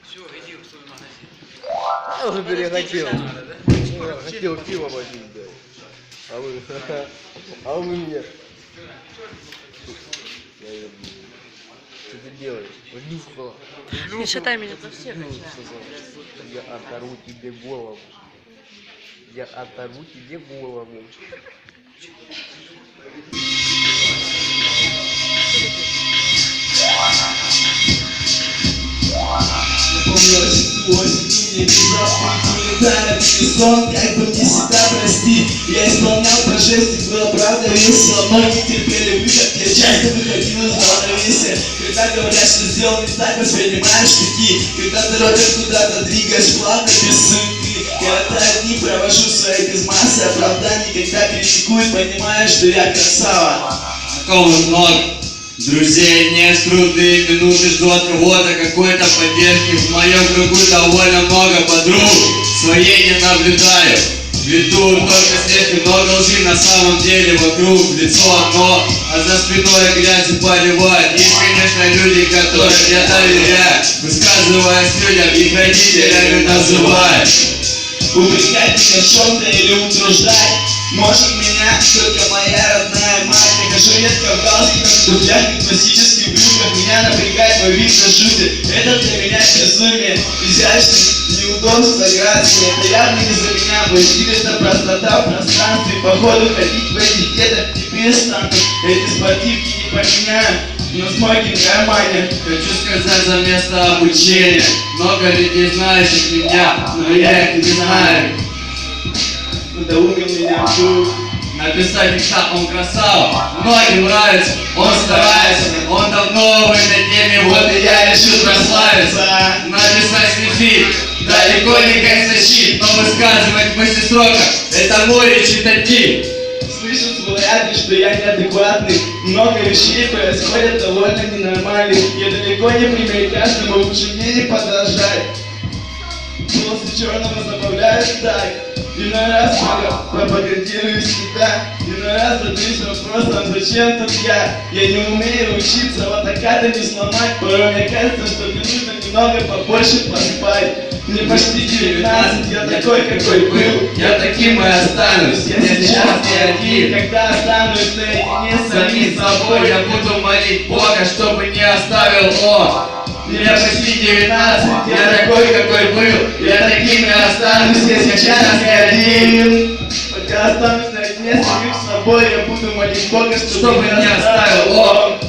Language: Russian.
Все, иди в свой магазин. Я уже перехотел. Хотел пиво возить, да. А вы мне. Что ты делаешь? Внюхала. Не считай меня. Я оторву тебе голову. Я оторву тебе голову. Осень, улетает сон, как бы мне себя простить. Я исполнял по жести, было правда весело. Ноги терпели выход, я часто выходил из равновесия. Когда говорят, что сделал не так, воспринимаешь штыки. Когда торопят куда-то, двигаешь плавно, без суеты. Я дни провожу свои без массы оправданий. Когда критикуют, понимаешь, что я красава. Такого много. Друзей нет, трудные минуты жду от кого-то какой-то поддержки. В моем кругу довольно много подруг, своей не наблюдаю. Веду только снег, много лжи на самом деле вокруг. Лицо одно, а за спиной грязью поливает. Есть, конечно, люди, которым я доверяю, высказываясь людям, их родителями называют. Упрекать меня в чем-то или утруждать может меня только моя родная мать. Я хожу редко в галстуках, туфлях и классических брюках. Меня напрягает мой вид до жути. Это для меня безумие. Изящность, неудобство, грация. Это явно не за меня. Мой стиль — это простота в пространстве. Походу ходить в этих деток не перестану. Эти спортивки не поменяю, но смокинг в кармане. Хочу сказать за место обучения. Много людей знающих меня, но я их не знаю. Надоумил меня вдруг. Написать текста, он красава, многим нравится, он старается, он давно в этой теме, вот и я решил прославиться. Написать стихи, далеко не как защит, но высказывать мысли в строках, это мой речитатив. Слышал свой адрес, что я неадекватный. Много вещей происходят довольно ненормальных. Я далеко не пример каждому, лучше мне не подражать. После черного забавляюсь так. Иной раз пропагандирую себя. Иной раз задаюсь вопросом, зачем тут я? Я не умею учиться, вот аккорды не сломать. Порой мне кажется, что мне нужно немного побольше поспать. Мне почти 19, я такой, какой был. Я таким и останусь, Я сейчас не один. Когда останусь наедине с самим собой, я буду молить Бога, чтобы не оставил он. Мне почти 19, я такой, какой был. Я таким и останусь, я сейчас не один. Пока останусь наедине с самим собой, я буду молить Бога, Чтобы не оставил он.